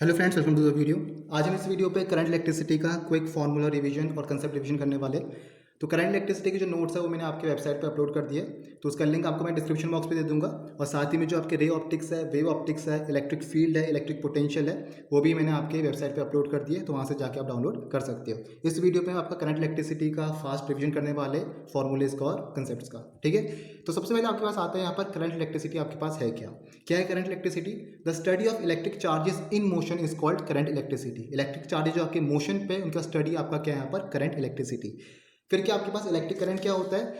Hello friends, welcome to the video. आज हम इस वीडियो पे करंट इलेक्ट्रिसिटी का क्विक फार्मूला रिवीजन और कंसेप्ट रिवीजन करने वाले। तो करंट इलेक्ट्रिसिटी के जो नोट्स है वो मैंने आपके वेबसाइट पे अपलोड कर दिए, तो उसका लिंक आपको मैं डिस्क्रिप्शन बॉक्स पे दे दूंगा। और साथ ही में जो आपके रे ऑप्टिक्स है, वेव ऑप्टिक्स है, इलेक्ट्रिक फील्ड है, इलेक्ट्रिक पोटेंशियल है, वो भी मैंने आपके वेबसाइट पर अपलोड कर दिए, तो वहाँ से जाके आप डाउनलोड कर सकते हो। इस वीडियो में आपका करंट इलेक्ट्रिसिटी का फास्ट रिवीजन करने वाले फॉर्मूलेज का और कंसेप्ट का। ठीक है, तो सबसे पहले आपके पास आता है यहाँ पर करंट इलेक्ट्रिसिटी आपके पास है क्या है current electricity? The study of electric charges in motion is called current electricity. Electric charges जो आपके मोशन पे, उनका स्टडी आपका क्या है यहाँ पर? Current electricity. फिर क्या आपके पास इलेक्ट्रिक करंट क्या होता है?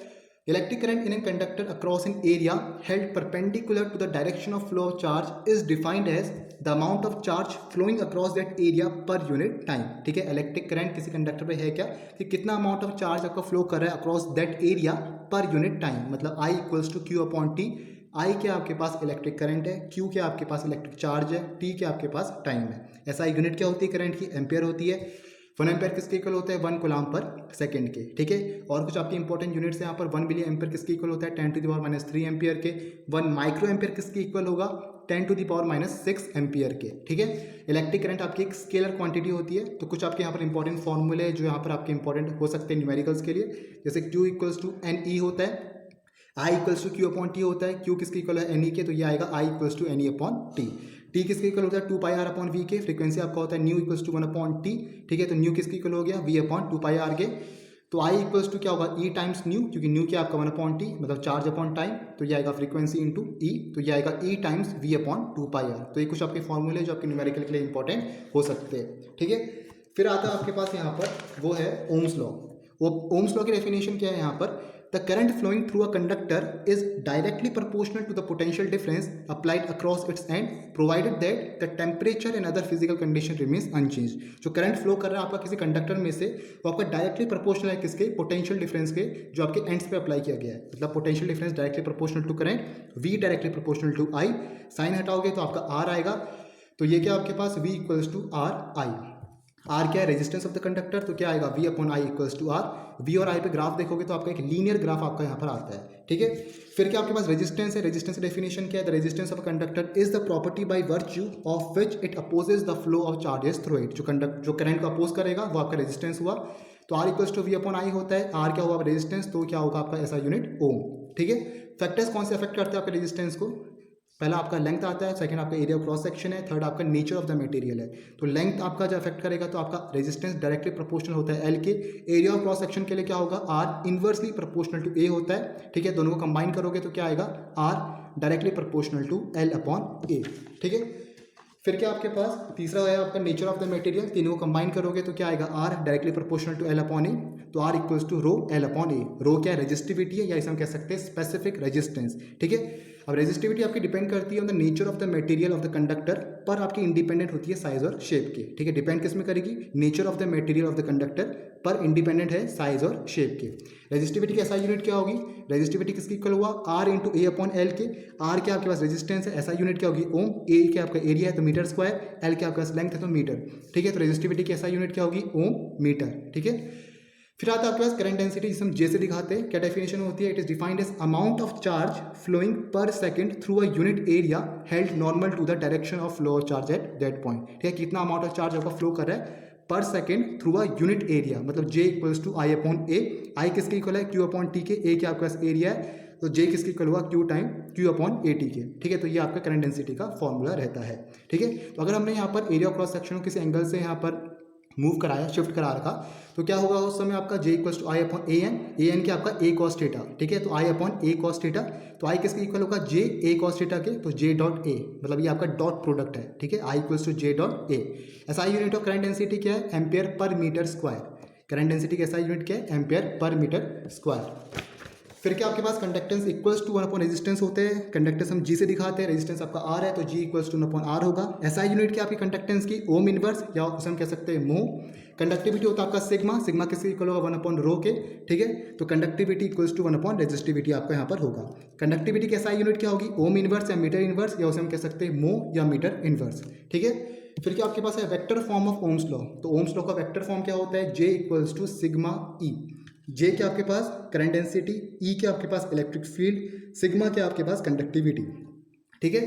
Electric current in a conductor across an area held perpendicular to the direction of flow of charge is defined as the amount of charge flowing across that area per unit time. ठीक है, electric current किसी conductor पे है क्या कि कितना amount of charge आपका flow कर रहा है across that area per unit time, मतलब I equals to Q upon T. I क्या आपके पास इलेक्ट्रिक करंट है, क्यू क्या आपके पास इलेक्ट्रिक चार्ज है, टी क्या आपके पास टाइम है। ऐसा यूनिट क्या होती है करंट की? एम्पियर होती है। 1 एम्पियर किसके इक्वल होता है? 1 कूलम्ब पर सेकंड के। ठीक है, और कुछ आपके इंपॉर्टेंट यूनिट्स यहाँ पर 1 मिली एम्पियर किसके इक्वल होता है? 10⁻³ एम्पियर के। 1 माइक्रो एम्पियर किसके इक्वल होगा? 10⁻⁶ एम्पियर के। ठीक है, इलेक्ट्रिक करंट आपकी एक स्केलर क्वांटिटी होती है। तो कुछ आपके यहाँ पर इंपॉर्टेंट फॉर्मूले जो यहाँ पर आपके इंपॉर्टेंट हो सकते हैं न्यूमेरिकल्स के लिए, जैसे Q इक्वल्स टू NE होता है, I equals to Q upon t होता है। Q किसके इक्वल है? NE के, तो ये आएगा I equals to NE upon t. T किसके इक्वल होता है? 2πr अपॉन वी के। फ्रीक्वेंसी आपका होता है nu equals to 1 upon t. ठीक है, तो न्यू किसके इक्वल हो गया? V अपॉन 2πr के। तो I इक्वल्स टू क्या होगा? E टाइम्स न्यू, क्योंकि न्यू क्या आपका 1 अपॉन टी, मतलब चार्ज अपॉन टाइम, तो ये आएगा फ्रीक्वेंसी इंटू E, तो ये आएगा E times V upon 2πr। तो ये कुछ आपके फॉर्मूले जो आपके न्यूमेरिकल के लिए इंपॉर्टेंट हो सकते हैं। ठीक है, फिर आता है आपके पास यहाँ पर वो है ओम्स लॉ। वो ओम्स लॉ की डेफिनेशन क्या है यहाँ पर? The current flowing through a conductor is directly proportional to the potential difference applied across its end, provided that the temperature and other physical condition remains unchanged। जो current flow कर रहा है आपका किसी कंडक्टर में से, वो आपका डायरेक्टली प्रोपोर्शनल है किसके? पोटेंशियल डिफरेंस के, जो आपके एंड्स पे अप्लाई किया गया है। मतलब potential difference directly proportional to current, V directly proportional to I। Sign हटाओगे तो आपका R आएगा, तो ये क्या आपके पास? V equals to R I। R क्या है? रेजिस्टेंस ऑफ द कंडक्टर, तो क्या आएगा? V upon I equals to R. V और आई पे ग्राफ देखोगे तो आपका एक लीनियर ग्राफ आपका यहाँ पर आता है। ठीक है, फिर क्या आपके पास रेजिस्टेंस है? रेजिस्टेंस डेफिनेशन क्या है? The resistance of conductor is the property by virtue of which it opposes the flow of charges through it. जो करंट को अपोज करेगा वो आपका रेजिस्टेंस हुआ। तो R equals to V upon I होता है। आर क्या हुआ? रेजिस्टेंस, तो क्या होगा आपका ऐसा यूनिट? ओम। ठीक है, फैक्टर्स कौन से अफेक्ट करते हैं आपके रेजिस्टेंस को? पहला आपका लेंथ आता है, सेकंड आपका एरिया क्रॉस सेक्शन है, थर्ड आपका नेचर ऑफ द मटेरियल है। तो लेंथ आपका जो अफेक्ट करेगा तो आपका रेजिस्टेंस डायरेक्टली प्रोपोर्शनल होता है एल के। एरिया ऑफ क्रॉस सेक्शन के लिए क्या होगा? आर इनवर्सली प्रोपोर्शनल टू ए होता है। ठीक है, दोनों को कंबाइन करोगे तो क्या आएगा? R directly proportional to L upon A. ठीक है, फिर क्या आपके पास तीसरा है आपका नेचर ऑफ द मटेरियल। तीनों को कंबाइन करोगे तो क्या आएगा? R directly proportional to L upon A. तो R equals to rho L upon A. Rho क्या है? रेजिस्टिविटी है, या इसे हम कह सकते हैं स्पेसिफिक रेजिस्टेंस। ठीक है, अब रेजिस्टिविटी आपकी डिपेंड करती है on the nature of the material of the conductor, पर आपकी इंडिपेंडेंट होती है साइज और शेप के। ठीक है, डिपेंड किस में करेगी? Nature of the material of the conductor, पर इंडिपेंडेंट है साइज और शेप के। रेजिस्टिविटी की SI यूनिट क्या होगी? रेजिस्टिविटी किसकी इक्वल हुआ? R into A upon L के। R क्या आपके पास रेजिस्टेंस है, SI यूनिट क्या होगी? ओम। ए क्या आपका एरिया है, तो मीटर स्क्वायर। एल क्या आपके पास लेंथ है, तो मीटर। ठीक है, तो रेजिस्टिविटी की SI यूनिट क्या होगी? ओम मीटर। ठीक है, फिर आता है आपके पास करंट डेंसिटी, जिसे हम J से दिखाते हैं। क्या डेफिनेशन होती है? It is defined as amount of charge flowing per second through a unit area held normal to the direction of flow of charge at that point. ठीक है, कितना अमाउंट ऑफ चार्ज आपका फ्लो कर रहा है per second through a unit area, मतलब J equals to I upon A. I किसके equal है? Q अपॉन टी के। ए क्या आपके पास एरिया है, तो J किसके इक्वल हुआ? Q time Q upon A T के। ठीक है, तो ये आपका करंट डेंसिटी का फॉर्मूला रहता है। ठीक है, तो अगर हमने यहाँ पर एरिया क्रॉस सेक्शन को किसी एंगल से यहाँ पर मूव कराया, शिफ्ट करा रखा, तो क्या होगा उस समय आपका J equals to I upon A N. A N क्या आपका? A cos theta. ठीक है, तो I upon A cos theta, तो आई किसके इक्वल होगा? J ए कॉस थीटा के, तो J डॉट ए, मतलब ये आपका डॉट प्रोडक्ट है। ठीक है, I equals to J dot A. SI unit of current density क्या है? Ampere per metre square. Current density की SI यूनिट क्या है? Ampere per metre square. फिर क्या आपके पास conductance equals to 1 upon resistance होते हैं। कंडक्टेंस हम G से दिखाते हैं, रेजिस्टेंस आपका R है, तो G equals to 1 upon R होगा। SI यूनिट क्या आपकी कंडक्टेंस की? ओम इनवर्स, या उसे हम कह सकते हैं मोह। कंडक्टिविटी होता है आपका सिग्मा। सिग्मा किसके इक्वल होगा? 1 अपॉन रो के। ठीक है, तो conductivity equals to 1 upon resistivity आपका यहाँ पर होगा। कंडक्टिविटी की SI यूनिट क्या होगी? ओम इनवर्स या मीटर इनवर्स, या उसे हम कह सकते हैं मोह या मीटर इनवर्स। ठीक है, फिर क्या आपके पास है? Vector form of Ohm's law. तो ओम्स लॉ का वेक्टर फॉर्म क्या होता है? J equals to sigma E. J क्या आपके पास? Current density. E क्या आपके पास? Electric field. सिग्मा क्या आपके पास? कंडक्टिविटी। ठीक है,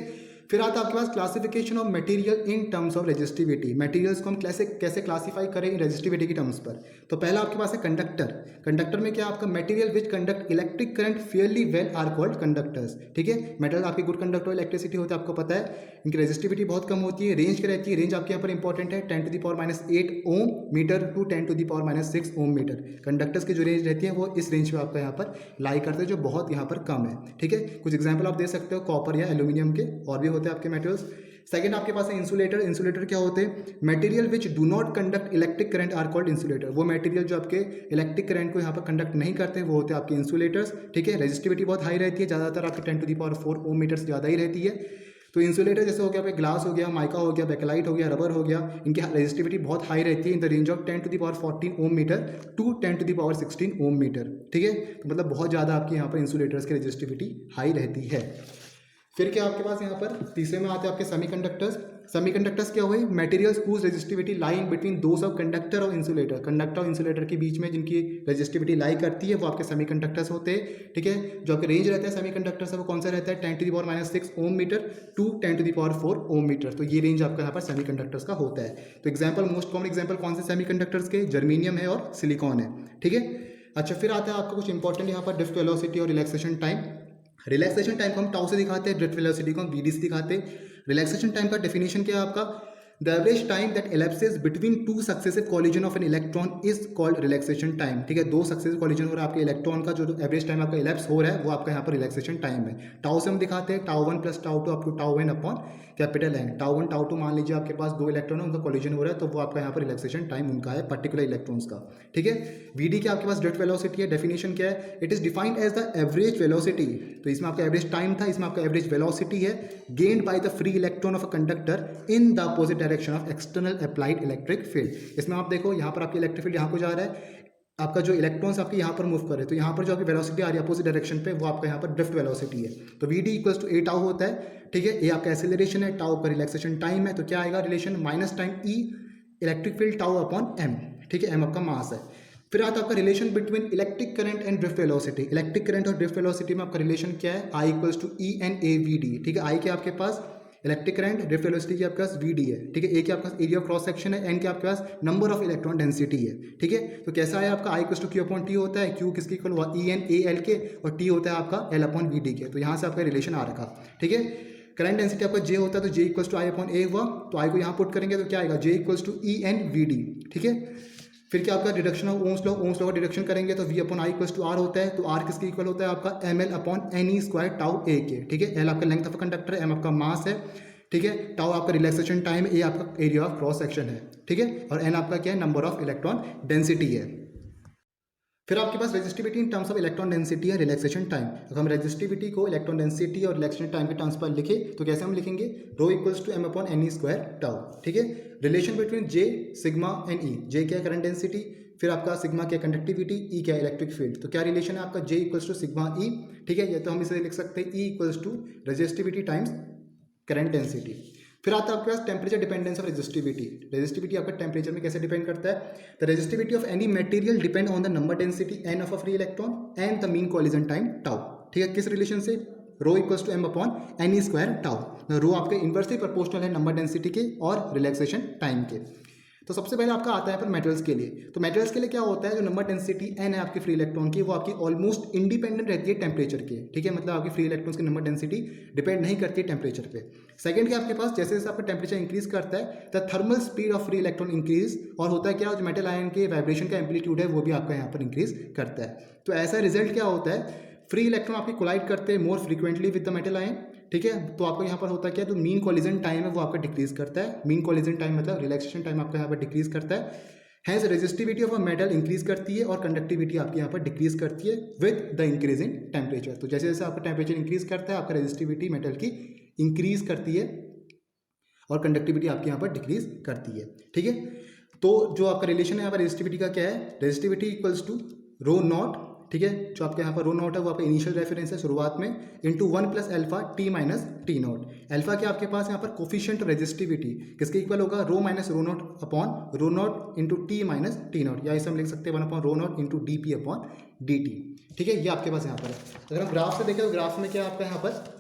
फिर आता है आपके पास classification of material in terms of resistivity. Materials को हम कैसे कैसे क्लासीफाई करें इन रेजिस्टिविटी की टर्म्स पर। तो पहला आपके पास है कंडक्टर। कंडक्टर में क्या आपका material which conduct electric current fairly well are called conductors. ठीक है, मेटल आपके गुड कंडक्टर इलेक्ट्रिसिटी होता है, आपको पता है। इनकी रेजिस्टिविटी बहुत कम होती है, रेंज क्या रहती है, रेंज आपके यहाँ पर इंपॉर्टेंट है 10⁻⁸ ohm metre to 10⁻⁶ ohm metre. Conductors की जो रेंज रहती है वो इस रेंज में आपका यहाँ पर लाई करते हैं, जो बहुत यहाँ पर कम है। ठीक है, कुछ एग्जाम्पल आप दे सकते हो कॉपर या एल्यूमिनियम के, और भी होते हैं आपके मेटल्स। सेकंड आपके पास है इंसुलेटर। इंसुलेटर क्या होते हैं, material which do not conduct electric current are called insulator. वो मटेरियल जो आपके इलेक्ट्रिक करंट को यहाँ पर कंडक्ट नहीं करते हैं वो होते हैं आपके इंसुलेटर्स। ठीक है, रेजिस्टिविटी बहुत हाई रहती है, ज़्यादातर आपके 10⁴ ओम मीटर से ज़्यादा ही रहती है। तो इंसुलेटर जैसे हो गया आपके ग्लास हो गया, माइका हो गया, बेकेलाइट हो गया, रबर हो गया, इनकी रेजिस्टिविटी बहुत हाई रहती है in the range of 10⁻14 ohm metre to 10⁻16 ohm metre. ठीक है, तो मतलब बहुत ज़्यादा आपकी यहाँ पर इंसुलेटर्स की रेजिस्टिविटी हाई रहती है। फिर क्या आपके पास यहाँ पर तीसरे में आते हैं आपके सेमीकंडक्टर्स। सेमीकंडक्टर्स क्या हुए, materials whose resistivity lying between those of conductor और इंसुलेटर। कंडक्टर और इंसुलेटर के बीच में जिनकी रेजिस्टिविटी लाई करती है वो आपके सेमीकंडक्टर्स होते हैं। ठीक है, जो आपके रेंज रहता है सेमीकंडक्टर्स वो कौन सा रहता है, 10⁻⁶ ohm metre to 10⁴ Om metre. तो ये रेंज आपका यहाँ पर सेमीकंडक्टर्स का होता है। तो एग्जाम्पल, मोस्ट कॉमन एग्जाम्पल कौन से सेमीकंडक्टर्स के, जर्मीनियम है और सिलिकॉन है। ठीक है, अच्छा फिर आता है आपका कुछ इंपॉर्टेंट यहाँ पर ड्रिफ्ट वेलोसिटी और रिलैक्सेशन टाइम। रिलैक्सेशन टाइम को हम टाउ से दिखाते हैं, ड्रिफ्ट वेलोसिटी को हम वीडी से दिखाते हैं। रिलैक्सेशन टाइम का डेफिनेशन क्या है आपका, the average time that elapses between two successive collision of an electron is called relaxation time. ठीक है, दो सक्सेसिव कॉलिजन हो रहा है आपके इलेक्ट्रॉन का, जो एवरेज टाइम आपका इलेप्स हो रहा है वो आपका यहाँ पर रिलैक्सेशन टाइम है। टाउ से हम दिखाते हैं tau 1 + tau 2 up to tau n upon capital N। Tau 1 tau 2 मान लीजिए आपके पास दो इलेक्ट्रॉन है, उनका कॉलिजन हो रहा है, तो वो आपका यहाँ पर रिलैक्सेशन टाइम उनका है पर्टिकुलर इलेक्ट्रॉन्स का। ठीक है, वीडी क्या आपके पास ड्रिफ्ट वेलोसिटी है, डेफिनेशन क्या है, it is defined as the average velocity. तो इसमें आपका एवरेज टाइम था, इसमें आपका एवरेज वेलोसिटी है, gained by the free electron of a conductor in the opposite direction of external applied electric field. इसमें आप देखो यहाँ पर आपकी इलेक्ट्रिक फील्ड यहाँ को जा रहा है, आपका जो इलेक्ट्रॉन्स आपके यहाँ पर मूव कर रहे हैं, तो यहाँ पर जो आपकी वेलोसिटी आ रही है अपोजिट डायरेक्शन पे वो आपका यहाँ पर ड्रिफ्ट वेलोसिटी है। तो वी डी = a टाउ होता है। ठीक है, ए आपका एक्सेलरेशन है, टाउ का रिलैक्सेशन टाइम है, तो क्या आएगा relation minus time E electric field tau upon M. ठीक है, एम आपका मास है। फिर आता है आपका relation between electric current and drift velocity. Electric current और ड्रिफ्ट वेलोसिटी में आपका रिलेशन क्या है, I = E/N/A/V/D। ठीक है, आई के आपके पास इलेक्ट्रिक करंट, ड्रिफ्ट वेलोसिटी की आपके पास वी है। ठीक है, ए के आपके पास एरिया ऑफ क्रॉस सेक्शन है, एन के आपके पास नंबर ऑफ इलेक्ट्रॉन डेंसिटी है। ठीक है, तो कैसा है आपका I = Q/T होता है, Q किसकी इक्वल हुआ E/N/A/L के, और T होता है आपका L/V/D के। तो यहाँ से आपका रिलेशन आ रखा। ठीक है, करंट डेंसिटी आपका J होता है, तो J = I/A हुआ, तो I को यहाँ पुट करेंगे तो क्या आएगा, J = E/N/V/D। ठीक है, फिर क्या आपका deduction of Ohm's law, ohms law का डिडक्शन करेंगे तो V/I = R होता है, तो R किसके इक्वल होता है आपका ml/ne² टाउ A के। ठीक है, L आपका लेंथ ऑफ कंडक्टर है, M आपका मास है। ठीक है, टाउ आपका रिलैक्सेशन टाइम है, ए आपका एरिया ऑफ क्रॉस सेक्शन है। ठीक है, और एन आपका क्या है, नंबर ऑफ इलेक्ट्रॉन डेंसिटी है। फिर आपके पास resistivity in terms of electron density है, रिलैक्सेशन टाइम। अगर हम रेजिस्टिविटी को इलेक्ट्रॉन डेंसिटी और रिलैक्सेशन टाइम के टर्म्स पर लिखे तो कैसे हम लिखेंगे, ρ = m/ne² टाउ। ठीक है, relation between J, sigma and E। J क्या है, करंट डेंसिटी, फिर आपका सिग्मा क्या, कंडक्टिविटी, E क्या है, इलेक्ट्रिक फील्ड। तो क्या रिलेशन है आपका, J = σE। ठीक है, या तो हम इसे लिख सकते हैं E = resistivity times current density. फिर आता है आपके पास temperature dependence of resistivity. Resistivity आपका टेम्परेचर में कैसे डिपेंड करता है, the resistivity of any material depend on the number density n of a free electron and the mean collision time tau. ठीक है, किस रिलेशन से, ρ = m/ne² टाउ। रो आपके इन्वर्सली प्रोपोर्शनल है नंबर डेंसिटी के और रिलैक्सेशन टाइम के। तो सबसे पहले आपका आता है पर मेटल्स के लिए। तो मेटल्स के लिए क्या होता है, जो नंबर डेंसिटी n है आपकी फ्री इलेक्ट्रॉन की, वो आपकी ऑलमोस्ट इंडिपेंडेंट रहती है टेम्परेचर के। ठीक है, मतलब आपकी फ्री इलेक्ट्रॉन्स की नंबर डेंसिटी डिपेंड नहीं करती है टेम्परेचर पे। सेकंड क्या आपके पास, जैसे जैसे आपका टेम्परेचर इंक्रीज करता है the thermal speed of free electron increase, और होता है क्या, जो मेटल आयन के वाइब्रेशन का एम्पलीट्यूड है वो भी आपका यहाँ पर इंक्रीज करता है। तो ऐसा रिजल्ट क्या होता है, फ्री इलेक्ट्रॉन आपकी कोलाइड करते हैं more frequently with the metal ion. ठीक है, तो आपको यहाँ पर होता है क्या, जो मीन कॉलिजन टाइम है वो आपका डिक्रीज करता है। मीन कॉलिजन टाइम मतलब रिलैक्सेशन टाइम आपका यहाँ पर डिक्रीज करता है। Hence resistivity of a metal increase करती है और कंडक्टिविटी आपकी यहाँ पर डिक्रीज करती है with the increase in temperature. तो जैसे जैसे आपका टेम्परेचर इंक्रीज करता है आपका रेजिस्टिविटी मेटल की इंक्रीज करती है और कंडक्टिविटी आपकी यहाँ पर डिक्रीज करती है। ठीक है, तो जो आपका रिलेशन है यहाँ पर रेजिस्टिविटी का क्या है, रेजिस्टिविटी = ρ0। ठीक है, जो आपके यहाँ पर ρ0 है वो आपका इनिशियल रेफरेंस है शुरुआत में, into 1 + alpha T - T0। Alpha क्या आपके पास यहाँ पर कोफिशिएंट रेजिस्टिविटी किसके इक्वल होगा, ρ - ρ0 अपॉन ρ0 इंटू T - T0, या इसे हम लिख सकते हैं 1/ρ0 इंटू dP/dt। ठीक है, ये आपके पास यहाँ पर है। अगर हम ग्राफ से देखें तो ग्राफ में क्या आपका यहाँ पर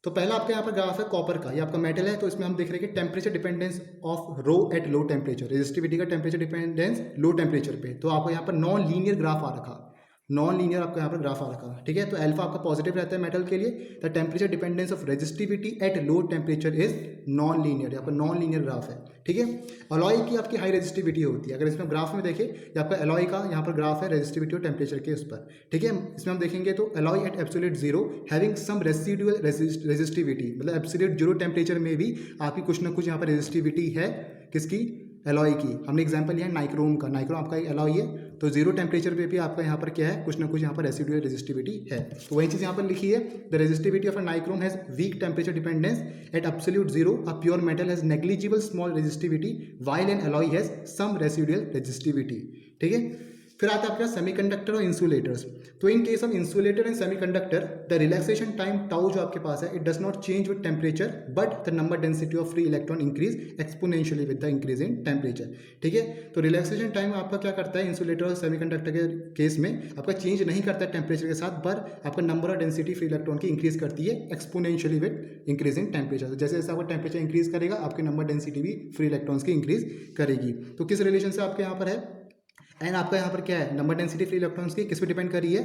तो पहला आपका यहाँ पर ग्राफ है कॉपर का, ये आपका मेटल है, तो इसमें हम देख रहे हैं कि temperature dependence of rho at low temperature, resistivity का टेम्परेचर डिपेंडेंस लो टेम्परेचर पे, तो आपको यहाँ पर नॉन लीनियर ग्राफ आ रखा, नॉन लीनियर आपका यहाँ पर ग्राफ आ रखा, ठीक है। तो अल्फा आपका पॉजिटिव रहता है मेटल के लिए, the temperature dependence of resistivity eight low temperature is non linear, आपका नॉन लीनियर ग्राफ है, ठीक है। अलॉय की आपकी हाई रेजिस्टिविटी होती है, अगर इसमें ग्राफ में देखें, ये आपका अलॉय का यहाँ पर ग्राफ है रेजिस्टिविटी और टेम्परेचर के उस पर, ठीक है। इसमें हम देखेंगे तो alloy at absolute zero having some residual resistivity, मतलब एब्सोल्यूट जीरो टेम्परेचर में भी आपकी कुछ ना कुछ यहाँ पर रेजिस्टिविटी है, किसकी, एलॉय की। हमने एग्जांपल लिया नाइक्रोम का, नाइक्रोम आपका एक एलॉय है, तो जीरो टेम्परेचर पे भी आपका यहाँ पर क्या है, कुछ ना कुछ यहाँ पर रेसिडुअल रेजिस्टिविटी है। तो वही चीज़ यहाँ पर लिखी है, the resistivity of a nichrome has weak temperature dependence at absolute zero, a pure metal has negligible small resistivity while an alloy has some residual resistivity, ठीक है। फिर आता है आपके पास सेमीकंडक्टर और इंसुलेटर्स। तो in case of insulator and semiconductor the relaxation time tau जो आपके पास है, it does not change with temperature but the number density of free electron increase exponentially with the increase in temperature, ठीक है। तो relaxation time आपका क्या करता है इंसुलेटर और सेमीकंडक्टर के केस में, आपका चेंज नहीं करता है टेम्परेचर के साथ, पर आपका नंबर और डेंसिटी फ्री इलेक्ट्रॉन की इंक्रीज करती है exponentially with increase in temperature. तो जैसे जैसे आपका टेम्परेचर इंक्रीज करेगा, आपकी नंबर डेंसिटी भी फ्री इलेक्ट्रॉन्स की इंक्रीज करेगी। तो किस रिलेशन से आपके यहाँ पर है, एन आपका यहाँ पर क्या है, नंबर डेंसिटी फ्री इलेक्ट्रॉन्स की किस पे डिपेंड कर रही है,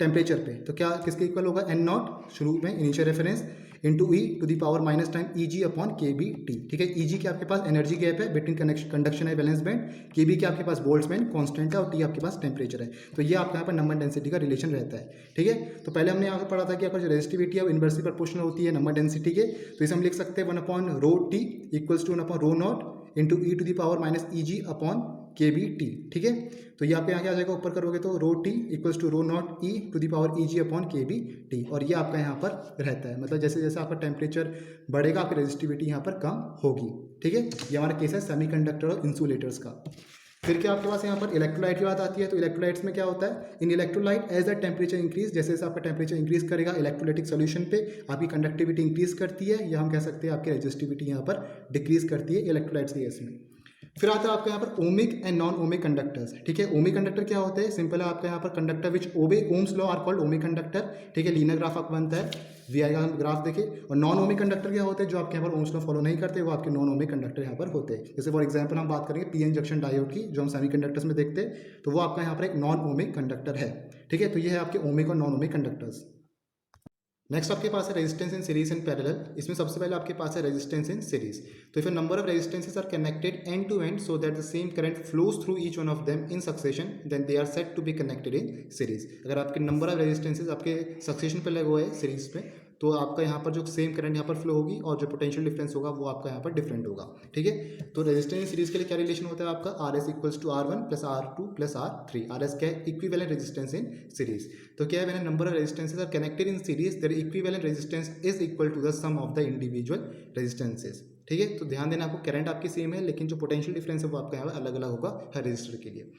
टेम्परेचर पे। तो क्या किसके इक्वल होगा, एन नॉट शुरू में initial reference into e to the power minus time E G upon K B T, ठीक है। ई जी के आपके पास एनर्जी गैप है बिटवीन कंडक्शन है वैलेंस बैंड, के बी के आपके पास बोल्ट्जमैन कांस्टेंट है और टी आपके पास टेम्परेचर है। तो ये आपका यहाँ पर नंबर डेंसिटी का रिलेशन रहता है, ठीक है। तो पहले हमने यहाँ पर पढ़ा था कि आपका जो रेजिस्टिविटी है वो इनवर्सली प्रोपोर्शनल होती है नंबर डेंसिटी के, तो इसे हम लिख सकते हैं 1 upon rho T equals to 1 upon rho naught into e to the power minus E G upon K B T, ठीक है। तो ये आपके यहाँ क्या आ जाएगा, ऊपर करोगे तो rho T equals to rho naught e to the power E G upon K B T, और ये आपका यहाँ पर रहता है, मतलब जैसे जैसे आपका टेम्परेचर बढ़ेगा आपकी रेजिस्टिविटी यहाँ पर कम होगी, ठीक है। ये हमारा केस है सेमीकंडक्टर और इंसुलेटर्स का। फिर क्या आपके पास यहाँ पर इलेक्ट्रोलाइट की बात आती है। तो इलेक्ट्रोलाइट्स में क्या होता है, in electrolyte as the temperature increase, जैसे जैसे आपका टेम्परेचर इंक्रीज करेगा इलेक्ट्रोलाइटिक सोल्यूशन पे आपकी कंडक्टिविटी इंक्रीज करती है, या हम कह सकते हैं आपकी रेजिस्टिविटी यहाँ पर डिक्रीज करती है इलेक्ट्रोलाइट्स के केस में। फिर आता है आपका यहाँ पर ohmic and non ohmic conductors, ठीक है। ओमिक कंडक्टर क्या होते हैं, सिंपल है आपका यहाँ पर conductor which obey ohm's law are called ohmic conductor, ठीक है। लीनियर ग्राफ आपका बनता है, वी आई का ग्राफ देखे। और नॉन ओमिक कंडक्टर क्या होते हैं, जो आपके यहाँ पर ओम्स लॉ फॉलो नहीं करते, वो आपके नॉन ओमिक कंडक्टर यहाँ पर होते हैं। जैसे फॉर एग्जाम्पल हम बात करेंगे पी एन जंक्शन डायोड की, जो हम सेमी कंडक्टर्स में देखते हैं, तो वो आपका यहाँ पर एक नॉन ओमिक कंडक्टर है, ठीक है। तो ये है आपके ओमिक और नॉन ओमिक कंडक्टर्स। नेक्स्ट आपके पास है resistance in series and parallel. इसमें सबसे पहले आपके पास है रेजिस्टेंस इन सीरीज। तो if a number of resistances are connected end to end so that the same current flows through each one of them in succession, then they are said to be connected in series. अगर आपके number of resistances आपके succession पे लगे हुए हैं series में, तो आपका यहाँ पर जो सेम करंट यहाँ पर फ्लो होगी और जो पोटेंशियल डिफरेंस होगा वो आपका यहाँ पर डिफरेंट होगा, ठीक है। तो रेजिस्टेंस सीरीज के लिए क्या रिलेशन होता है आपका, R S equals to R one plus R two plus R three. R S क्या है, इक्विवेलेंट रेजिस्टेंस इन सीरीज। तो क्या है, when number of resistances are connected in series their equivalent resistance is equal to the sum of the individual resistances, ठीक है। तो ध्यान देना, आपको करंट आपकी सेम है, लेकिन जो पोटेंशियल डिफरेंस है वो आपका यहाँ पर अलग अलग होगा हर रजिस्टर के लिए।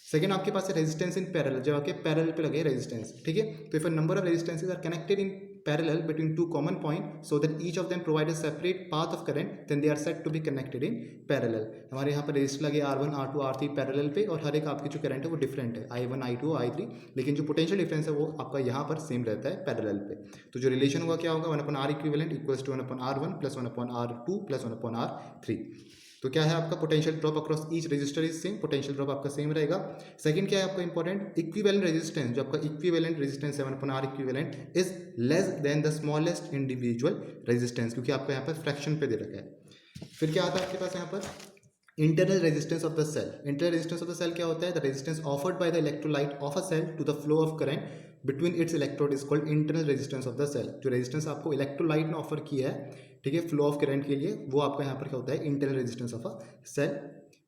सेकंड आपके पास है रेजिस्टेंस इन पैरेलल, जब आपके पैरेलल पे लगे रेजिस्टेंस, ठीक है। तो if a number of resistances are connected in parallel between two common point so that each of them provide a separate path of current, then they are said to be connected in parallel. हमारे यहाँ पर resistor लगे R1 R2 R3 parallel पे, और हर एक आपकी जो current है वो डिफरेंट है, I1 I2 I3, लेकिन जो पोटेंशियल डिफरेंस है वो आपका यहाँ पर सेम रहता है पैरेलल पे। तो जो रिलेशन होगा क्या होगा, 1/R equivalent equals to 1/R1 plus 1/R2 plus 1/R3। तो क्या है आपका potential drop across each resistor is same, potential drop आपका सेम रहेगा। सेकंड क्या है आपका इंपॉर्टेंट, इक्विवेलेंट रेजिस्टेंस, जो आपका इक्विवेलेंट रेजिस्टेंस है 1/R equivalent is less than the smallest individual resistance, क्योंकि आपको यहाँ पर फ्रैक्शन पे दे रखा है। फिर क्या आता है आपके पास यहाँ पर internal resistance of the cell. Internal resistance of the cell क्या होता है, the resistance offered by the electrolyte of a cell to the flow of current between its electrode is called internal resistance of the cell. जो resistance आपको electrolyte ने offer किया है, ठीक है, फ्लो ऑफ करंट के लिए, वो आपका यहाँ पर क्या होता है, internal resistance of a cell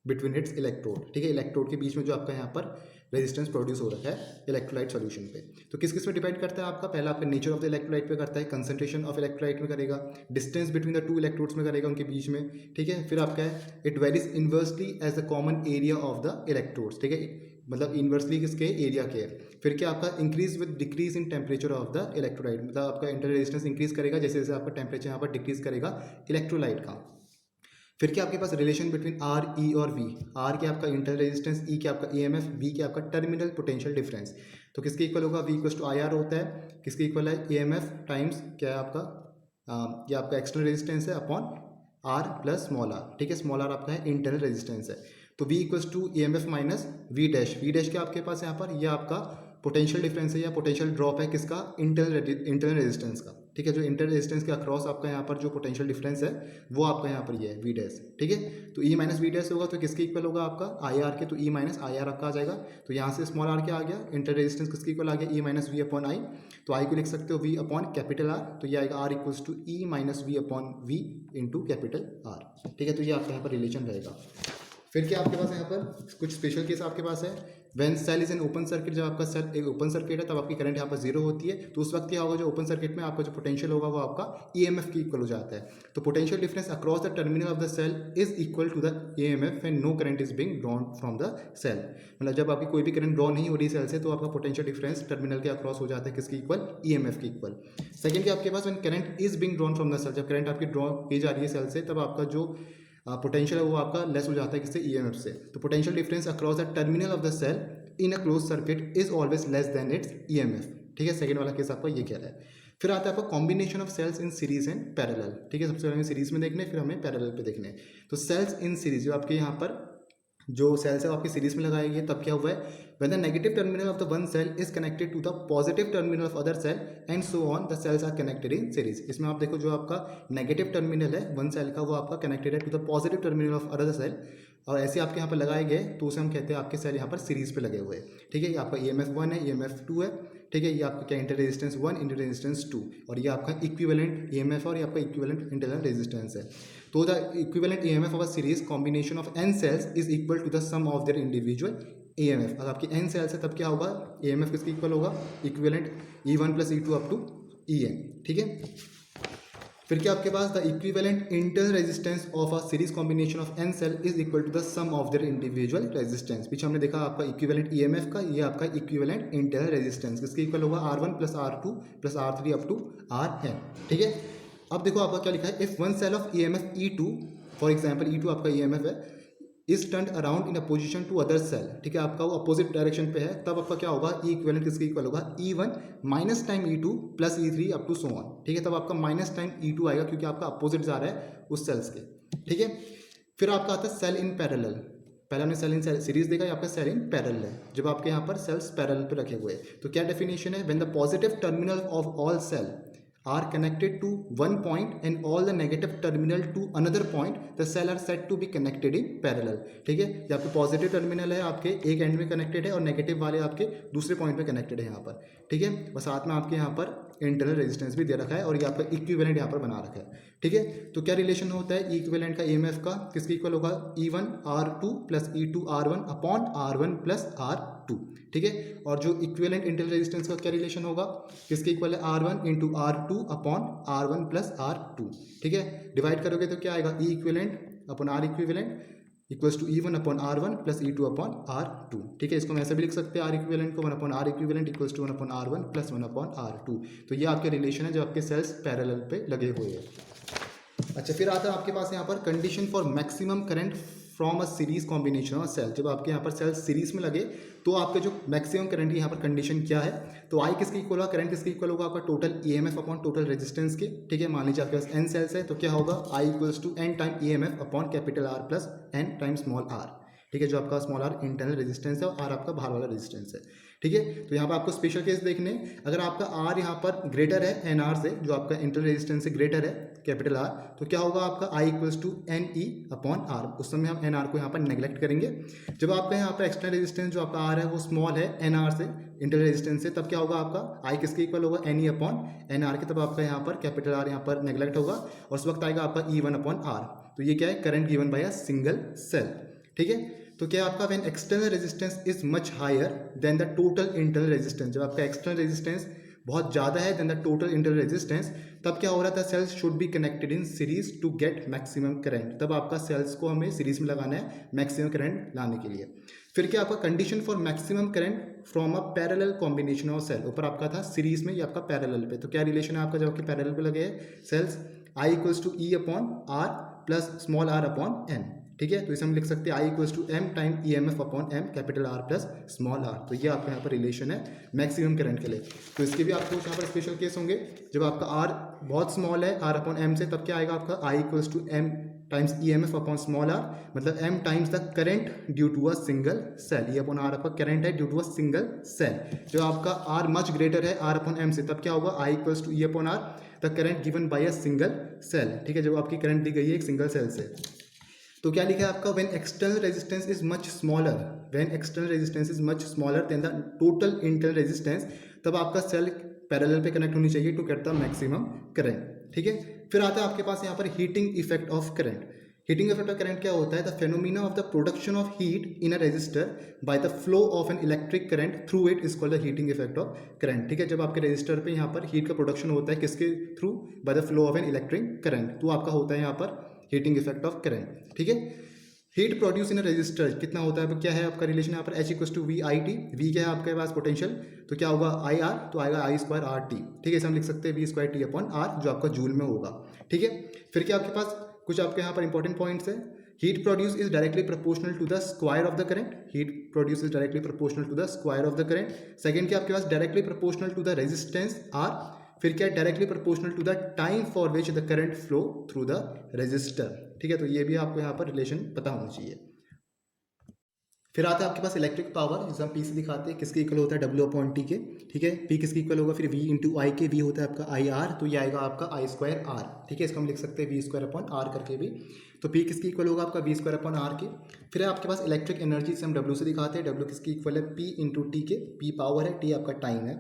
between its electrode, ठीक है। इलेक्ट्रोड के बीच में जो आपका यहाँ पर रेजिस्टेंस प्रोड्यूस हो रखा है इलेक्ट्रोलाइट सॉल्यूशन पे। तो किस किस में डिपेंड करता है आपका, पहला आपका नेचर ऑफ द इलेक्ट्रोलाइट पे करता है, कंसंट्रेशन ऑफ इलेक्ट्रोलाइट में करेगा, distance between the two electrodes में करेगा उनके बीच में, ठीक है। फिर आपका है it varies inversely as the common area of the electrodes, ठीक है, मतलब इनवर्सली किसके एरिया के है। फिर क्या आपका increase with decrease in temperature of the electrolyte, मतलब आपका इंटरनल रेजिस्टेंस इंक्रीज करेगा जैसे जैसे आपका टेम्परेचर यहाँ पर डिक्रीज करेगा इलेक्ट्रोलाइट का। फिर क्या आपके पास रिलेशन बिटवीन आर ई और वी, आर के आपका इंटरनल रेजिस्टेंस, ई के आपका EMF, वी के आपका टर्मिनल पोटेंशियल डिफरेंस। तो किसके इक्वल होगा, वी इक्वल टू IR होता है, किसके इक्वल है EMF टाइम्स क्या है आपका ये आपका एक्सटर्नल रेजिस्टेंस है upon r plus small r, ठीक है। स्मॉल आर आपका है इंटरनल रेजिस्टेंस है। तो V equals to E M F minus V dash क्या आपके पास यहाँ पर, ये आपका पोटेंशियल डिफरेंस है या पोटेंशियल ड्रॉप है किसका, इंटरनल रेजिस्टेंस का, ठीक है। जो इंटरनल रेजिस्टेंस के अक्रॉस आपका यहाँ पर जो पोटेंशियल डिफरेंस है वो आपका यहाँ पर ये है वी डैश, ठीक है। तो ई माइनस वी डैश होगा तो किसके इक्वल होगा आपका आई आर के, तो ई माइनस आई आर आपका आ जाएगा। तो यहाँ से स्मॉल आर क्या आ गया, इंटर रेजिस्टेंस किसके इक्वल आ गया, ई माइनस वी अपॉन आई। तो आई को लिख सकते हो वी अपॉन कैपिटल आर, तो ये आएगा R equals to E minus V upon V into capital R, ठीक है। तो ये आपका यहाँ पर रिलेशन रहेगा। फिर क्या आपके पास यहाँ पर कुछ स्पेशल केस आपके पास है, when cell is an open circuit, जब आपका सेल एक ओपन सर्किट है तब आपकी करंट यहाँ पर जीरो होती है। तो उस वक्त क्या होगा, जो ओपन सर्किट में आपका जो पोटेंशियल होगा वो आपका ईएमएफ की इक्वल हो जाता है। तो potential difference across the terminal of the cell is equal to the EMF when no current is being drawn from the cell. मतलब जब आपकी कोई भी करंट ड्रॉ नहीं हो रही सेल से तो आपका पोटेंशियल डिफरेंस टर्मिनल के अक्रॉस हो जाता है किसकी इक्वल, ईएमएफ की इक्वल। सेकंड क्या आपके पास, when current is being drawn from the cell, जब करंट आपकी ड्रॉ की जा रही है सेल से तब आपका जो पोटेंशियल है वो आपका लेस हो जाता है किससे, ईएमएफ से। तो potential difference across the terminal of the cell in a closed circuit is always less than its EMF, ठीक है। सेकंड वाला केस आपका ये कह रहा है। फिर आता है आपका combination of cells in series and parallel, ठीक है। सबसे पहले हमें सीरीज में देखने, फिर हमें पैरेलल पे देखने। तो सेल्स इन सीरीज, जो आपके यहाँ पर जो सेल्स है आपकी सीरीज में लगाई गई, तब क्या हुआ है, when the negative terminal of the one cell is connected to the positive terminal of other cell and so on, the cells are connected in series। इसमें आप देखो जो आपका नेगेटिव टर्मिनल है वन सेल का वो आपका कनेक्टेड है to the positive terminal of other cell, और ऐसे आपके यहाँ पर लगाए गए तो उसे हम कहते हैं आपके सेल यहाँ पर सीरीज पे लगे हुए हैं, ठीक है। ये आपका EMF 1 है, EMF 2 है, ठीक है। ये आपका क्या इंटर रेजिस्टेंस 1 इंटर रेजिस्टेंस 2, और ये आपका इक्विवेलेंट EMF और ये आपका इक्विवेलेंट इंटरनल रेजिस्टेंस है। तो the equivalent EMF of a series combination of n cells is equal to the sum of their individual EMF। अगर आपकी n सेल्स है तब क्या होगा, EMF किसके इक्वल होगा, equivalent E1 plus E2 up to EN, ठीक है। फिर क्या आपके पास, the equivalent internal resistance of a series combination of n cell is equal to the sum of their individual resistance. पीछे हमने देखा आपका इक्विवेलेंट EMF का, ये आपका इक्विवेलेंट इंटरनल रेजिस्टेंस किसके इक्वल होगा, R1 plus R2 plus R3 up to RN, ठीक है। अब देखो आपका क्या लिखा है, if one cell of EMF E2, for example E2 आपका EMF है, is turn around in a position to other cell, ठीक है। आपका वो अपोजिट डायरेक्शन पे है, तब आपका क्या होगा, ई इक्वलेंट किसके इक्वल होगा, E1 minus time E2 plus E3 up to so on, ठीक है। तब आपका माइनस टाइम E2 आएगा क्योंकि आपका अपोजिट जा रहा है उस सेल्स के, ठीक है। फिर आपका आता है सेल इन पैरेलल। पहले हमने सेल इन सीरीज देखा, ये आपका सेल इन पैरेलल है, जब आपके यहाँ पर सेल्स पैरेलल पे रखे हुए हैं। तो क्या डेफिनेशन है, when the positive terminal of all cell are connected to one point and all the negative terminal to another point, the cell are said to be connected in parallel, ठीक है। ये आपके पॉजिटिव टर्मिनल है आपके एक and में connected है और नेगेटिव वाले आपके दूसरे पॉइंट पे कनेक्टेड है यहाँ पर, ठीक है। और साथ में आपके यहाँ पर इंटरनल रेजिस्टेंस भी दे रखा है और ये आपका इक्विवेलेंट यहाँ पर बना रखा है, ठीक है। तो क्या रिलेशन होता है इक्विवेलेंट का EMF का, किसके इक्वल होगा, E1 R2 plus E2 R1 upon R1 plus R2, ठीक है। और जो इक्विवेलेंट इंटरनल रेजिस्टेंस का क्या रिलेशन होगा, किसके इक्वल है, R1 into R2 upon R1 plus R2, ठीक है। डिवाइड करोगे तो क्या आएगा, E equivalent upon R equivalent equals to E1 upon R1 plus E2 upon R2, ठीक है। इसको हम ऐसे भी लिख सकते हैं R इक्विवेलेंट को 1 upon R equivalent equals to 1 upon R1 plus 1 upon R2। तो ये आपके रिलेशन है जो आपके सेल्स पैरेलल पे लगे हुए हैं। अच्छा, फिर आता है आपके पास यहाँ पर condition for maximum current from a series combination of cell. जब आपके यहाँ पर सेल सीरीज में लगे तो आपके जो मैक्सिमम करंट की यहाँ पर कंडीशन क्या है, तो आई किसके इक्वल होगा, करंट किसके इक्वल होगा, आपका total EMF upon total resistance के, ठीक है। मान लीजिए आपके पास n सेल्स है तो क्या होगा, I equals to n time EMF upon capital R plus n time small r, ठीक है। जो आपका स्मॉल r इंटरनल रेजिस्टेंस है और r आपका बाहर वाला रेजिस्टेंस है, ठीक है। तो यहाँ पर आपको स्पेशल केस देखने, अगर आपका R यहाँ पर ग्रेटर है NR से, जो आपका इंटरनल रेजिस्टेंस से ग्रेटर है कैपिटल R, तो क्या होगा आपका I equals to NE upon R। उस समय हम NR को यहाँ पर नेग्लेक्ट करेंगे। जब आपका यहाँ पर एक्सटर्नल रेजिस्टेंस जो आपका R है वो स्मॉल है NR से, इंटरनल रेजिस्टेंस से, तब क्या होगा आपका I किसके इक्वल होगा, NE अपॉन NR के, तब आपका यहाँ पर कैपिटल R यहाँ पर नेग्लेक्ट होगा और उस वक्त आएगा आपका E1 अपॉन R। तो ये क्या है, current given by a single cell, ठीक है। तो क्या आपका when external resistance is much higher than the total internal resistance, जब आपका एक्सटर्नल रेजिस्टेंस बहुत ज़्यादा है than the total internal resistance, तब क्या हो रहा था, cells should be connected in series to get maximum current. तब आपका सेल्स को हमें सीरीज में लगाना है मैक्सिमम करंट लाने के लिए। फिर क्या आपका condition for maximum current from a parallel combination of cell, ऊपर आपका था सीरीज में, ये आपका पैरेलल पे। तो क्या रिलेशन है आपका, जब आपके पैरेलल पे लगे हैं cells, I equals to E upon R plus small r upon n, ठीक है। तो इसे हम लिख सकते हैं I equals to M time E M F upon M capital R plus small r. तो ये आपका यहाँ पर रिलेशन है मैक्सिमम करंट के लिए। तो इसके भी आपको यहाँ पर स्पेशल केस होंगे, जब आपका आर बहुत स्मॉल है आर अपॉन एम से, तब क्या आएगा आपका I equals to M times E M F upon small r, मतलब M times the current due to a single cell. ये अपॉन आर आपका करंट है due to a single cell. जब आपका आर मच ग्रेटर है R upon M से, तब क्या होगा I equals to E upon R the current given by a single cell. ठीक है, जब आपकी करंट दी गई है एक सिंगल सेल से। तो क्या लिखा है आपका, when external resistance is much smaller, when external resistance is much smaller than the total internal resistance, तब आपका सेल पैरेलल पे कनेक्ट होनी चाहिए to get the maximum current. ठीक है, फिर आता है आपके पास यहाँ पर heating effect of current. Heating effect of current क्या होता है, the phenomena of the production of heat in a resistor by the flow of an electric current through it is called the heating effect of current. ठीक है, जब आपके resistor पे यहाँ पर हीट का प्रोडक्शन होता है किसके through, bye the flow of an electric current, तो आपका होता है यहाँ पर हीटिंग इफेक्ट ऑफ करंट। ठीक है, हीट प्रोड्यूस इन रेजिस्टर कितना होता है, क्या है आपका रिलेशन यहाँ पर H equals to V I T. V क्या है आपके पास पोटेंशियल, तो क्या होगा आई आर, तो आएगा आई स्क्वायर आर टी। ठीक है, इसे हम लिख सकते हैं V square T upon R, जो आपका जूल में होगा। ठीक है, फिर क्या आपके पास कुछ आपके यहाँ पर इंपॉर्टेंट पॉइंट्स है। Heat produce is directly proportional to the square of the current, heat produce is directly proportional to the square of the current. Second क्या आपके पास directly proportional to the resistance R. फिर क्या directly proportional to the time for which the current flow through the resistor. ठीक है, तो ये भी आपको यहाँ पर रिलेशन पता होना चाहिए। फिर आता है आपके पास इलेक्ट्रिक पावर, जिसे हम पी से दिखाते हैं, किसके इक्वल होता है डब्ल्यू अपॉन टी के। ठीक है, पी किसके इक्वल होगा, फिर वी इंटू आई के, वी होता है आपका आई आर, तो ये आएगा आपका आई स्क्वायर आर। ठीक है, इसको हम लिख सकते हैं वी स्क्वायर अपॉन आर करके भी। तो पी किसके इक्वल होगा आपका वी स्क्वायर अपॉन आर के। फिर है आपके पास इलेक्ट्रिक एनर्जी, से हम डब्ल्यू से दिखाते हैं, डब्ल्यू किसकी इक्वल है पी इंटू टी के। पी पावर है, टी आपका टाइम है,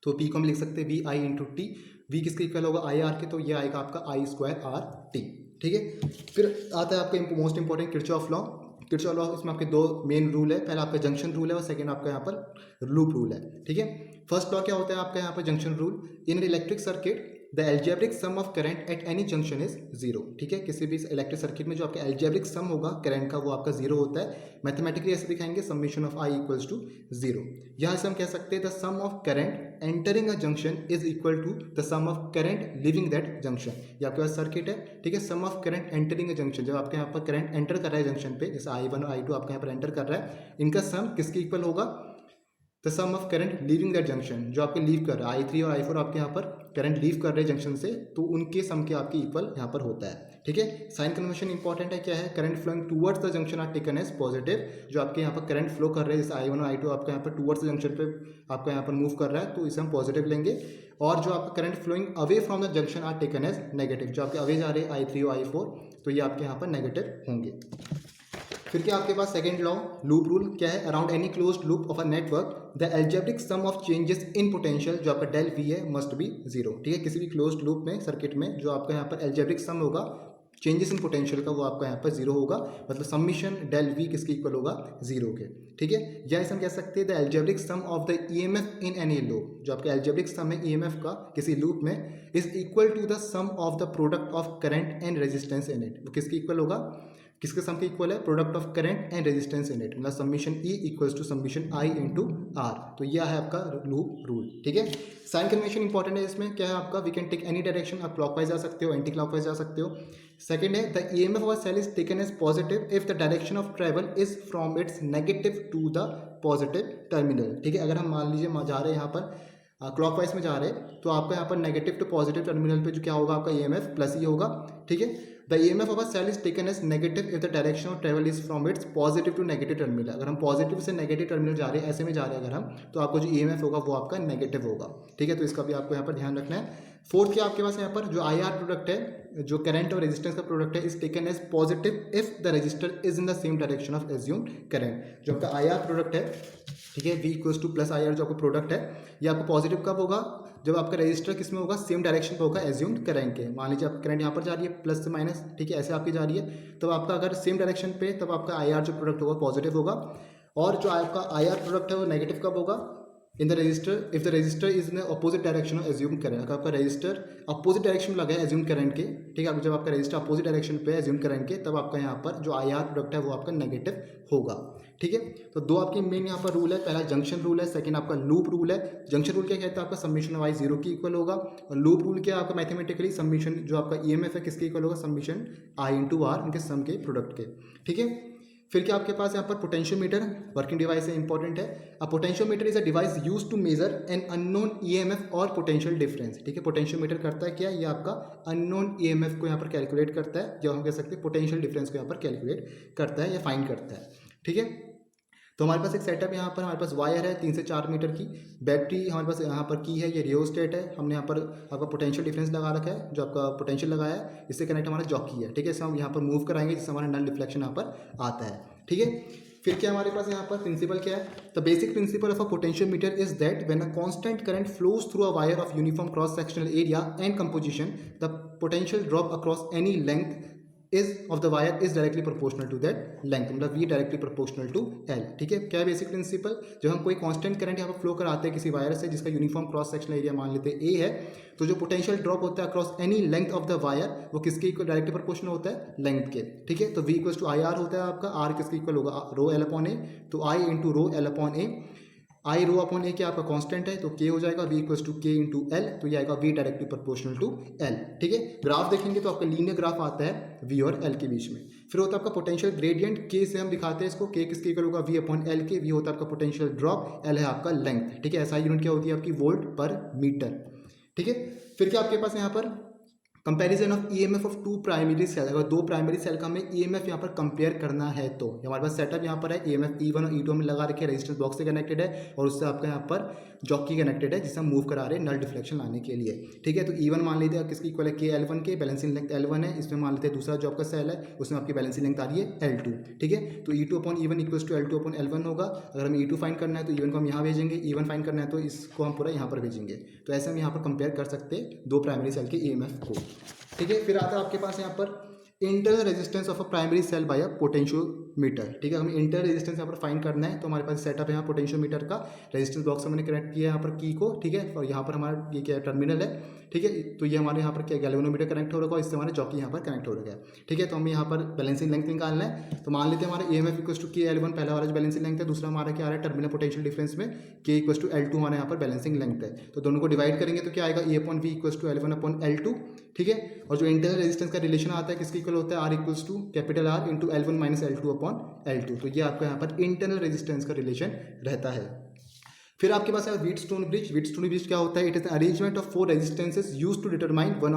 तो पी को हम लिख सकते हैं V I into T. V किसके इक्वल होगा आई आर के, तो ये आएगा आपका आई स्क्वायर आर टी। ठीक है, फिर आता है आपका most important Kirchhoff law. Kirchhoff law इसमें आपके दो मेन रूल है, पहला आपका जंक्शन रूल है और सेकंड आपका यहाँ पर लूप रूल है। ठीक है, फर्स्ट लॉ क्या होता है आपका यहाँ पर junction rule, in electric circuit the algebraic sum of current at any junction is zero. ठीक है, किसी भी इलेक्ट्रिक सर्किट में जो आपका एल्जेब्रिक सम होगा करंट का वो आपका जीरो होता है। मैथमेटिकली ऐसे दिखाएंगे, summation of I equals to zero. यहाँ से हम कह सकते हैं the sum of current entering a junction is equal to the sum of current leaving that junction. ये आपके पास सर्किट है। ठीक है, sum of current entering a junction, जब आपके यहाँ पर करंट एंटर कर रहा है जंक्शन पे, जैसे आई वन और आई टू आपके यहाँ पर एंटर कर रहा है, इनका सम किसके इक्वल होगा, the sum of current leaving that junction, जो आपके लीव कर रहा है आई थ्री और आई फोर आपके यहाँ पर करंट लीव कर रहे हैं जंक्शन से, तो उनके सम के आपके इक्वल यहाँ पर होता है। ठीक है, साइन कन्वेंशन इंपॉर्टेंट है, क्या है, current flowing towards the junction are taken as positive. जो आपके यहाँ पर करंट फ्लो कर रहे हैं जैसे आई वन और आई टू आपके यहाँ पर टुवर्ड्स द जंक्शन पे आपका यहाँ पर मूव कर रहा है, तो इसे हम पॉजिटिव लेंगे। और जो आपका current flowing away from the junction are taken as negative, जो आपके अवे जा रहे हैं आई थ्री और आई फोर, तो ये आपके यहाँ पर नेगेटिव होंगे। फिर क्या आपके पास सेकंड लॉ लूप रूल क्या है, around any closed loop of a network the algebraic sum of changes in potential, जो आपका डेल वी है, मस्ट बी जीरो। ठीक है, किसी भी क्लोज्ड लूप में सर्किट में जो आपका यहाँ पर एल्जेब्रिक सम होगा चेंजेस इन पोटेंशियल का, वो आपका यहाँ पर जीरो होगा, मतलब समीशन डेल वी किसके इक्वल होगा, जीरो के। ठीक है, या इसे हम कह सकते हैं the algebraic sum of the EMF in any loop, जो आपका एल्जेब्रिक सम है ईएमएफ का किसी लूप में, is equal to the sum of the product of current and resistance in it. वो किसके इक्वल होगा, किसके सम के इक्वल है, product of current and resistance in it, मतलब summation E equals to summation I into R. तो यह है आपका लूप रूल। ठीक है, साइन कन्वेंशन इंपॉर्टेंट है, इसमें क्या है आपका, we can take any direction, आप क्लॉकवाइज जा सकते हो, एंटी क्लॉकवाइज जा सकते हो। सेकंड है the EMF of a cell is taken as positive if the direction of travel is from its negative to the positive terminal. ठीक है, अगर हम मान लीजिए जा रहे हैं यहाँ पर क्लॉकवाइज में जा रहे हैं, तो आपका यहाँ पर नेगेटिव टू पॉजिटिव टर्मिनल पे जो क्या होगा आपका ईएमएफ प्लस ही होगा। ठीक है, the EMF of a cell is taken as negative if the direction of travel is from its positive to negative terminal. अगर हम पॉजिटिव से नेगेटिव टर्मिनल जा रहे हैं, ऐसे में जा रहे हैं अगर हम, तो आपको जो ईएमएफ होगा वो आपका नेगेटिव होगा। ठीक है, तो इसका भी आपको यहाँ पर ध्यान रखना है। फोर्थ क्या आपके पास यहाँ पर जो आई आर प्रोडक्ट है, जो करंट और रेजिस्टेंस का प्रोडक्ट है, is taken as positive if the resistor is in the same direction of assumed current. जो आपका आई आर प्रोडक्ट है, ठीक है, V equals to plus I R जो आपका प्रोडक्ट है, ये आपको पॉजिटिव कब होगा, जब आपका रजिस्टर किस में होगा, सेम डायरेक्शन पे होगा एज्यूम्ड करंट के। मान लीजिए आप करंट यहाँ पर जा रही है प्लस से माइनस, ठीक है, ऐसे आपकी जा रही है, तब आपका अगर सेम डायरेक्शन पे, तब आपका आई आर जो प्रोडक्ट होगा पॉजिटिव होगा। और जो आपका आई आर प्रोडक्ट है वो नेगेटिव कब होगा, in the register if the resistor is in opposite direction of assume current, अगर आपका रजिस्टर अपोजिट डायरेक्शन में लगा है एज्यूम करंट के, ठीक है, जब आपका रजिस्टर अपोजिट डायरेक्शन पे एज्यूम करंट के, तब आपका यहाँ पर जो IR प्रोडक्ट है वो आपका नेगेटिव होगा, ठीक है। तो दो आपके मेन यहाँ पर रूल है, पहला जंक्शन रूल है, सेकंड आपका लूप रूल है। जंक्शन रूल क्या कहता है, आपका समीशन वाई 0 की इक्वल होगा, और लूप रूल क्या आपका मैथमेटिकली समीशन जो आपका EMF है किसके इक्वल होगा, समीशन I इंटू आर उनके सम के प्रोडक्ट के, ठीक है। फिर क्या आपके पास यहाँ पर पोटेंशियोमीटर वर्किंग डिवाइस है, इंपॉर्टेंट है। A potentiometer is a device used to measure an unknown EMF और पोटेंशियल डिफरेंस, ठीक है। पोटेंशियोमीटर करता है क्या, ये आपका अननोन EMF को यहाँ पर कैलकुलेट करता है, या हम कह सकते हैं पोटेंशियल डिफरेंस को यहाँ पर कैलकुलेट करता है या फाइंड करता है, ठीक है। तो हमारे पास एक सेटअप यहाँ पर, हमारे पास वायर है 3 से 4 मीटर की, बैटरी हमारे पास यहाँ पर की है, ये रियोस्टेट है, हमने यहाँ पर आपका पोटेंशियल डिफरेंस लगा रखा है, जो आपका पोटेंशियल लगाया है इससे कनेक्ट हमारा जॉकी है, ठीक है। इसे हम यहाँ पर मूव कराएंगे जिससे हमारा नल डिफ्लेक्शन यहाँ पर आता है, ठीक है। फिर क्या हमारे पास यहाँ पर प्रिंसिपल क्या है, the basic principle of a potentiometer is that when a constant current flows through a wire of uniform cross sectional area and composition, the potential drop across any length is of the wire is directly proportional to that length, मतलब V directly proportional to L, ठीक है। क्या है basic principle, जब हम कोई constant current यहाँ पर फ्लो कराते हैं किसी वायर से जिसका यूनिफॉर्म क्रॉस सेक्शनल एरिया मान लेते हैं A है, तो जो पोटेंशियल ड्रॉप होता है across any length of the wire वो किसके इक्वल डायरेक्टली प्रोपोर्शनल होता है, लेंथ के, ठीक है। तो V इक्वल टू IR होता है आपका, R किसके इक्वल होगा, रो L अपॉन A, तो I into rho L upon A, I rho upon A क्या आपका कांस्टेंट है तो के हो जाएगा, V equals to K into L, तो ये आएगा V directly proportional to L, ठीक है। ग्राफ देखेंगे तो आपका लीनियर ग्राफ आता है V और L के बीच में। फिर होता है आपका पोटेंशियल ग्रेडियंट, के से हम दिखाते हैं इसको, के किसके इक्वल होगा, V अपॉन एल के, V होता है आपका पोटेंशियल ड्रॉप, एल है आपका लेंथ, ठीक है। ऐसा यूनिट क्या होती है आपकी, वोल्ट पर मीटर, ठीक है। फिर क्या आपके पास यहाँ पर comparison of EMF of two primary cell, अगर दो प्राइमरी सेल का हमें EMF यहाँ पर कंपेयर करना है तो हमारे पास सेटअप यहाँ पर है, EMF E1 और E2 में लगा रखे, रेजिस्टेंस बॉक्स से कनेक्टेड है, और उससे आपका यहाँ पर जॉकी कनेक्टेड है जिसे हम मूव करा रहे हैं नल डिफ्लेक्शन लाने के लिए, ठीक है। तो E1 मान लीजिए किसकी इक्वल है, KL1 के, बैलेंसिंग लेंथ L1 है, इसमें मान लेते हैं दूसरा जो आपका सेल है उसमें आपकी बैलेंसिंग लेंथ आ रही है L2, ठीक है। तो E2 upon E1 equals to L2 upon L1 होगा। अगर हमें E2 फाइंड करना है तो E1 को हम यहाँ भेजेंगे, E1 फाइंड करना है तो इसको हम पूरा यहाँ पर भेजेंगे, तो ऐसे हम यहाँ पर कंपेयर कर सकते हैं दो प्राइमरी सेल के EMF को, ठीक है। फिर आता है आपके पास यहाँ पर internal resistance of a primary cell by a potentiometer, ठीक है। हमें इंटरनल रेजिस्टेंस यहाँ पर फाइंड करना है, तो हमारे पास सेटअप है यहाँ पोटेंशियोमीटर का, रेजिस्टेंस बॉक्स से मैंने कनेक्ट किया यहाँ पर की को, ठीक है। और यहाँ पर हमारा ये क्या टर्मिनल है, ठीक है। तो ये हमारे यहाँ पर क्या गैल्वेनोमीटर कनेक्ट हो रखा है, इससे हमारे जॉकी यहाँ पर कनेक्ट हो रखा है, ठीक है। तो हमें यहाँ पर बैलेंसिंग लेंथ निकालना है, तो मान लेते हैं हमारा EMF इक्वल्स टू KL1 पहला वाला जो बैलेंसिंग लेंथ है, दूसरा हमारा क्या आ रहा है टर्मिनल पोटेंशियल डिफरेंस में K इक्वल्स टू L2 हमारे यहाँ पर बैलेंसिंग लेंथ है, तो दोनों को डिवाइड करेंगे तो क्या आएगा, E upon V equals to L1 upon L2, ठीक है। और जो इंटरनल रेजिस्टेंस का रिलेशन आता है किसके इक्वल होता है, R equals to capital R into L1 minus L2 upon L2, तो ये आपका यहाँ पर इंटरनल रेजिस्टेंस का रिलेशन रहता है। फिर आपके पास है व्हीटस्टोन ब्रिज। व्हीटस्टोन ब्रिज क्या होता है, it is arrangement of 4 resistances used to determine one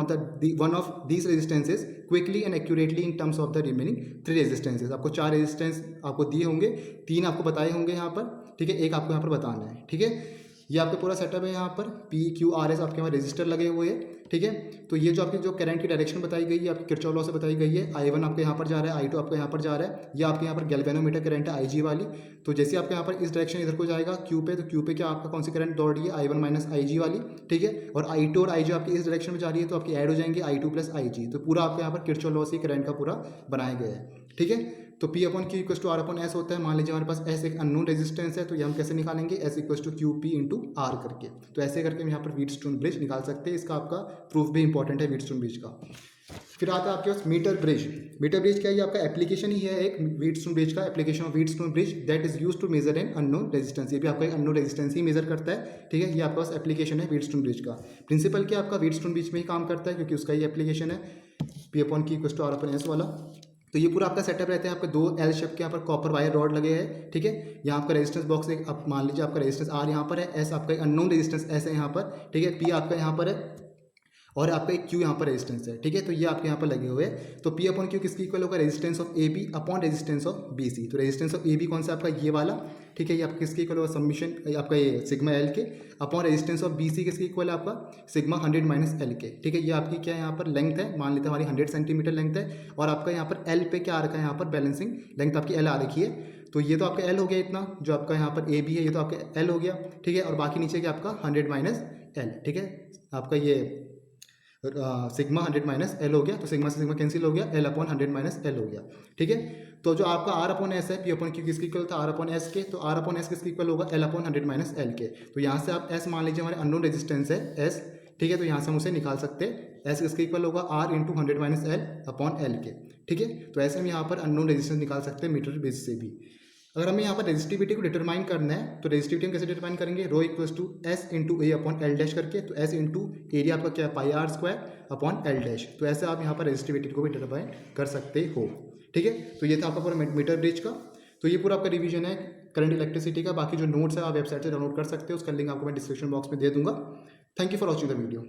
of these resistances quickly and accurately in terms of the remaining 3 resistances. आपको 4 रेजिस्टेंस आपको दिए होंगे, 3 आपको बताए होंगे यहाँ पर, ठीक है, एक आपको यहाँ पर बताना है, ठीक है। ये आपका पूरा सेटअप है, यहाँ पर PQRS आपके वहाँ रजिस्टर लगे हुए हैं, ठीक है। तो ये जो आपकी जो करंट की डायरेक्शन बताई गई है आपकी किरचॉफ लॉ से बताई गई है, I1 आपके यहाँ पर जा रहा है, I2 आपको यहाँ पर जा रहा है, ये आपके यहाँ पर गैल्वेनोमीटर करंट है IG वाली। तो जैसे आपके यहाँ पर इस डायरेक्शन इधर को जाएगा Q पे, तो Q पे क्या आपका कौन सी करंट दौड़ रही है, I1 माइनस IG वाली, ठीक है। और I2 और IG आपकी इस डायरेक्शन में जा रही है, तो आपकी ऐड हो जाएंगे I2 प्लस IG, तो पूरा आपके यहाँ पर किरचॉफ लॉ से करंट का पूरा बनाया गया है, ठीक है। तो P upon Q equals to R upon S होता है। मान लीजिए हमारे पास S एक अननोन रेजिस्टेंस है, तो ये हम कैसे निकालेंगे, S equals to QP into R करके, तो ऐसे करके हम यहाँ पर व्हीटस्टोन ब्रिज निकाल सकते हैं। इसका आपका प्रूफ भी इंपॉर्टेंट है व्हीटस्टोन ब्रिज का। फिर आता है आपके पास मीटर ब्रिज। मीटर ब्रिज क्या है, ये आपका एप्लीकेशन ही है एक व्हीटस्टोन ब्रिज का, application of Wheatstone bridge that is used to measure an unknown resistance. ये भी आपका एक अननोन रेजिस्टेंस ही मेजर करता है, ठीक है। ये आपके पास एप्लीकेशन है व्हीटस्टोन ब्रिज का। प्रिंसिपल क्या आपका व्हीटस्टोन ब्रिज में ही काम करता है क्योंकि उसका ही एप्लीकेशन है, P upon Q equals to R upon S वाला। तो ये पूरा आपका सेटअप रहता है, आपके 2 L शेप के यहाँ पर कॉपर वायर रॉड लगे हैं, ठीक है। यहाँ आपका रेजिस्टेंस बॉक्स एक आप मान लीजिए आपका रेजिस्टेंस R यहाँ पर है, S आपका एक अननोन रेजिस्टेंस S है यहाँ पर, ठीक है। P आपका यहाँ पर है और आपका एक Q यहाँ पर रेजिस्टेंस है, ठीक है। तो ये आपके यहाँ पर लगे हुए हैं। तो P अपॉन Q किसकी इक्वल होगा, resistance of AB upon resistance of BC। तो रेजिस्टेंस ऑफ AB कौन सा आपका ये वाला, ठीक है, ये आपका किसके इक्वल होगा, सबमिशन आपका ये सिग्मा L के अपॉन रेजिस्टेंस ऑफ BC किसके इक्वल है आपका सिग्मा 100 माइनस L के, ठीक है। ये आपकी क्या है यहाँ पर लेंथ है, मान लेते हैं हमारी 100 सेंटीमीटर लेंथ है, और आपका यहाँ पर L पे क्या आ रखा है, यहाँ पर बैलेंसिंग लेंथ आपकी L आ रखी है। तो ये तो आपका L हो गया इतना, जो आपका यहाँ पर AB है ये तो आपका L हो गया, ठीक है। और बाकी नीचे क्या आपका 100 माइनस L, ठीक है। आपका ये सिग्मा 100 माइनस एल हो गया, तो सिग्मा से सिग्मा कैंसिल हो गया, एल अपॉन 100 माइनस एल हो गया। ठीक है, तो जो आपका आर अपॉन एस है, पी अपॉन क्यू किसके इक्वल था, आर अपॉन एस के, तो आर अपॉन एस किसके इक्वल होगा, एल अपॉन 100 माइनस एल के। तो यहाँ से आप एस मान लीजिए हमारे अननोन रेजिस्टेंस है एस। ठीक है, तो यहाँ से हम उसे निकाल सकते हैं, एस किसके इक्वल होगा, R into 100 minus L upon L के। ठीक है, तो ऐसे हम यहाँ पर अननोन रेजिस्टेंस निकाल सकते हैं मीटर बेस से भी। अगर हमें यहाँ पर रेजिस्टिविटी को डिटरमाइन करना है, तो रेजिस्टिविटी हम कैसे डिटरमाइन करेंगे, rho equals to S into A upon L dash करके। तो एस इंटू एरिया आपका क्या है, pi R square upon L dash. तो ऐसे आप यहाँ पर रेजिस्टिविटी को भी डिटरमाइन कर सकते हो। ठीक है, तो ये था आपका पूरा मीटर ब्रिज का। तो ये पूरा आपका रिवीजन है करंट इलेक्ट्रिसिटी का। बाकी जो नोट्स है आप वेबसाइट से डाउनलोड कर सकते हो, उसका लिंक आपको मैं डिस्क्रिप्शन बॉक्स में दे दूंगा। Thank you for watching the video.